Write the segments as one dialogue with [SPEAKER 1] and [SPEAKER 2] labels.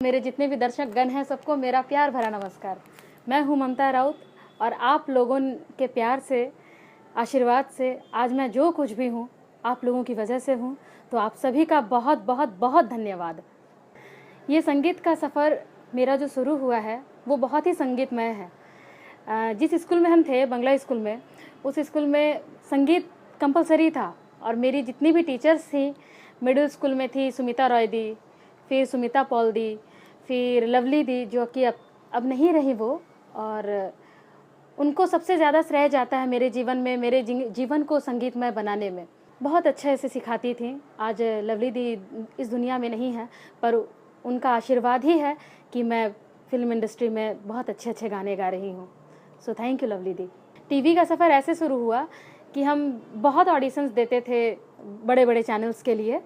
[SPEAKER 1] मेरे जितने भी दर्शक गण हैं सबको मेरा प्यार भरा नमस्कार। मैं हूं ममता राउत और आप लोगों के प्यार से, आशीर्वाद से आज मैं जो कुछ भी हूं आप लोगों की वजह से हूं। तो आप सभी का बहुत बहुत बहुत धन्यवाद। ये संगीत का सफ़र मेरा जो शुरू हुआ है वो बहुत ही संगीतमय है। जिस स्कूल में हम थे, बंगला स्कूल में, उस स्कूल में संगीत कंपलसरी था और मेरी जितनी भी टीचर्स थी, मिडिल स्कूल में थी सुमिता रॉय दी, फिर सुमिता पॉल दी, फिर लवली दी जो कि अब नहीं रही वो, और उनको सबसे ज़्यादा श्रेय जाता है मेरे जीवन में, मेरे जीवन को संगीतमय बनाने में। बहुत अच्छे से सिखाती थी। आज लवली दी इस दुनिया में नहीं है, पर उनका आशीर्वाद ही है कि मैं फिल्म इंडस्ट्री में बहुत अच्छे अच्छे गाने गा रही हूँ। So thank you lovely the. TV का सफ़र ऐसे शुरू हुआ कि हम बहुत ऑडिशंस देते थे बड़े बड़े चैनल्स के लिए,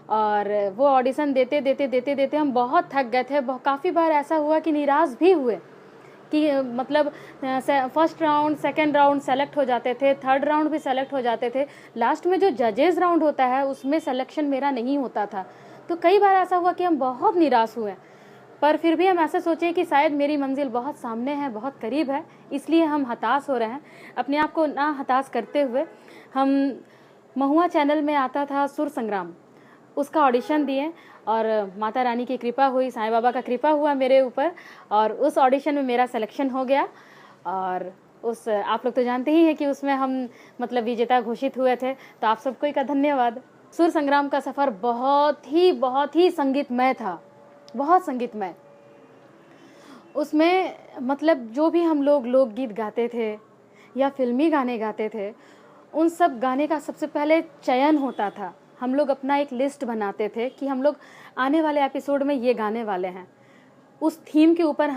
[SPEAKER 1] और वो ऑडिशन देते हम बहुत थक गए थे। काफ़ी बार ऐसा हुआ कि निराश भी हुए कि मतलब first round, second round select हो जाते थे, थर्ड राउंड भी सेलेक्ट हो जाते थे, लास्ट में जो जजेस राउंड होता है उसमें सिलेक्शन मेरा नहीं होता था। तो कई बार ऐसा हुआ कि हम बहुत निराश हुए, पर फिर भी हम ऐसे सोचे कि शायद मेरी मंजिल बहुत सामने है, बहुत करीब है, इसलिए हम हताश हो रहे हैं। अपने आप को ना हताश करते हुए हम महुआ चैनल में आता था सुर संग्राम, उसका ऑडिशन दिए और माता रानी की कृपा हुई, साईं बाबा का कृपा हुआ मेरे ऊपर, और उस ऑडिशन में मेरा सिलेक्शन हो गया। और उस आप लोग तो जानते ही हैं कि उसमें हम मतलब विजेता घोषित हुए थे। तो आप सबको का धन्यवाद। सुर संग्राम का सफ़र बहुत ही संगीतमय था, बहुत संगीतमय। उसमें मतलब जो भी हम लोग लोकगीत गाते थे या फिल्मी गाने गाते थे, उन सब गाने का सबसे पहले चयन होता था। हम लोग अपना एक लिस्ट बनाते थे कि हम लोग आने वाले एपिसोड में ये गाने वाले हैं। उस थीम के ऊपर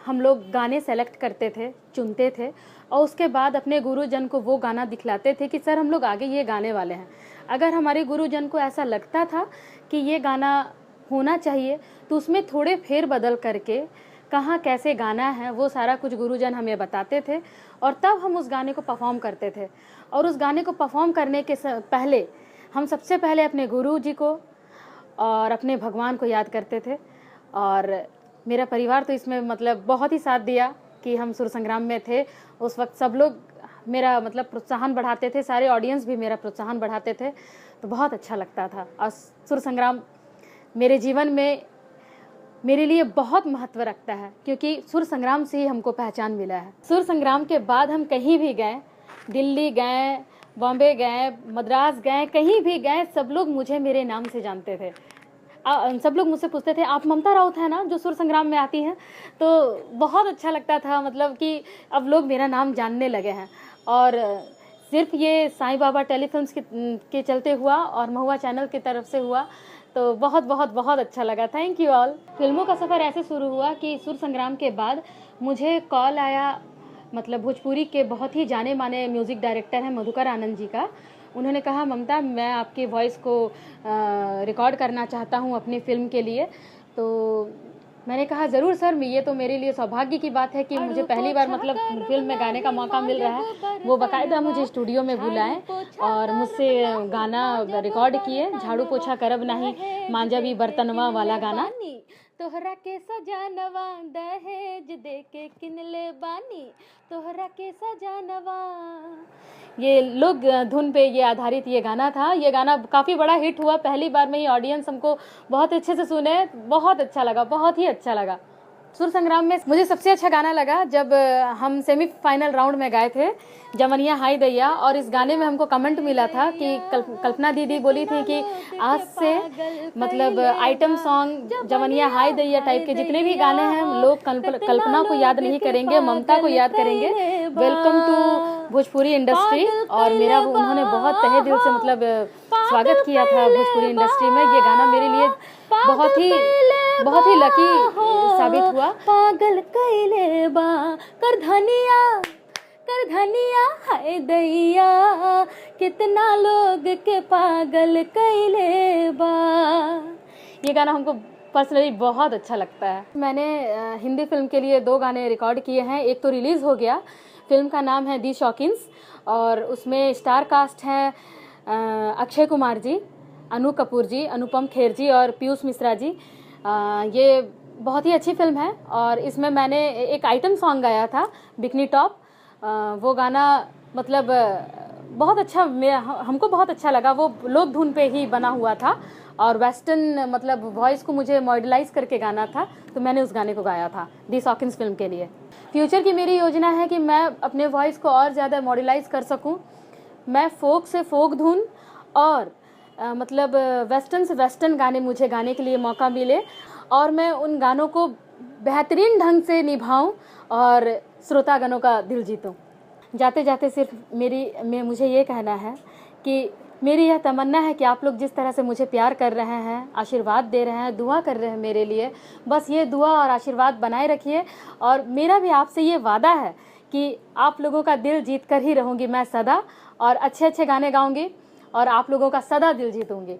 [SPEAKER 1] हम लोग गाने सेलेक्ट करते थे, चुनते थे, और उसके बाद अपने गुरुजन को वो गाना दिखलाते थे कि सर हम लोग आगे ये गाने वाले हैं। अगर हमारे गुरुजन को ऐसा लगता था कि ये गाना होना चाहिए तो उसमें थोड़े फेर बदल करके कहाँ कैसे गाना है वो सारा कुछ गुरुजन हमें बताते थे, और तब हम उस गाने को परफॉर्म करते थे। और उस गाने को परफॉर्म करने के पहले हम सबसे पहले अपने गुरु जी को और अपने भगवान को याद करते थे। और मेरा परिवार तो इसमें मतलब बहुत ही साथ दिया कि हम सुर संग्राम में थे। उस वक्त सब लोग मेरा मतलब प्रोत्साहन बढ़ाते थे, सारे ऑडियंस भी मेरा प्रोत्साहन बढ़ाते थे, तो बहुत अच्छा लगता था। और सुर संग्राम मेरे जीवन में मेरे लिए बहुत महत्व रखता है, क्योंकि सुर संग्राम से ही हमको पहचान मिला है। सुर संग्राम के बाद हम कहीं भी गए, दिल्ली गए, बॉम्बे गए, मद्रास गए, कहीं भी गए, सब लोग मुझे मेरे नाम से जानते थे। सब लोग मुझसे पूछते थे आप ममता राउत है ना जो सुर संग्राम में आती हैं। तो बहुत अच्छा लगता था, मतलब कि अब लोग मेरा नाम जानने लगे हैं। और सिर्फ ये साईं बाबा टेलीफिल्म्स के चलते हुआ और महुआ चैनल की तरफ से हुआ, तो बहुत बहुत बहुत अच्छा लगा। Thank you all. फिल्मों का सफ़र ऐसे शुरू हुआ कि सुर संग्राम के बाद मुझे कॉल आया, मतलब भोजपुरी के बहुत ही जाने माने म्यूज़िक डायरेक्टर हैं मधुकर आनंद जी का। उन्होंने कहा ममता मैं आपकी वॉइस को रिकॉर्ड करना चाहता हूँ अपनी फ़िल्म के लिए। तो मैंने कहा ज़रूर सर, ये तो मेरे लिए सौभाग्य की बात है कि मुझे पहली बार मतलब फिल्म में गाने का मौका मिल रहा है। वो बाकायदा मुझे स्टूडियो में बुलाएं और मुझसे गाना रिकॉर्ड किए। झाड़ू पोछा करब नहीं मांजा भी बर्तनवा वाला गाना। तोहरा के सजानवा दहेज दे के किनले बानी, तोहरा के सजानवा, ये लोग धुन पे ये आधारित ये गाना था। ये गाना काफ़ी बड़ा हिट हुआ, पहली बार में ही ऑडियंस हमको बहुत अच्छे से सुने, बहुत अच्छा लगा, बहुत ही अच्छा लगा। सुर संग्राम में मुझे सबसे अच्छा गाना लगा जब हम सेमीफाइनल राउंड में गए थे, जवनिया हाय दैया, और इस गाने में हमको कमेंट मिला था कि कल्पना दीदी बोली थी कि आज से मतलब आइटम सॉन्ग जवनिया हाय दैया टाइप के जितने भी गाने हैं लोग कल्पना को याद नहीं करेंगे, ममता को याद करेंगे। Welcome to Bhojpuri industry. और मेरा उन्होंने बहुत तहे दिल से मतलब स्वागत किया था भोजपुरी इंडस्ट्री में। ये गाना मेरे लिए बहुत ही लकी साबित हुआ। पागल कैले बा कर धनिया हाय दैया, कितना लोग के पागल कैले बा। ये गाना हमको पर्सनली बहुत अच्छा लगता है। मैंने हिंदी फिल्म के लिए 2 गाने रिकॉर्ड किए हैं। एक तो रिलीज़ हो गया, फिल्म का नाम है दी शौकीन्स, और उसमें स्टार कास्ट है अक्षय कुमार जी, अनु कपूर जी, अनुपम खेर जी और पीयूष मिश्रा जी। ये बहुत ही अच्छी फिल्म है और इसमें मैंने एक आइटम सॉन्ग गाया था, बिकनी टॉप। वो गाना मतलब बहुत अच्छा, हमको बहुत अच्छा लगा। वो लोक धुन पे ही बना हुआ था और वेस्टर्न मतलब वॉइस को मुझे मॉडलाइज करके गाना था, तो मैंने उस गाने को गाया था दी सॉकिन्स फिल्म के लिए। फ्यूचर की मेरी योजना है कि मैं अपने वॉइस को और ज़्यादा मॉडलाइज कर सकूं। मैं फोक से फोक धुन और मतलब वेस्टर्न से वेस्टर्न गाने मुझे गाने के लिए मौका मिले और मैं उन गानों को बेहतरीन ढंग से निभाऊं और श्रोतागणों का दिल जीतूं। जाते जाते सिर्फ मुझे ये कहना है कि मेरी यह तमन्ना है कि आप लोग जिस तरह से मुझे प्यार कर रहे हैं, आशीर्वाद दे रहे हैं, दुआ कर रहे हैं मेरे लिए, बस ये दुआ और आशीर्वाद बनाए रखिए। और मेरा भी आपसे ये वादा है कि आप लोगों का दिल जीत कर ही रहूँगी मैं सदा, और अच्छे अच्छे गाने गाऊँगी और आप लोगों का सदा दिल जीतूँगी।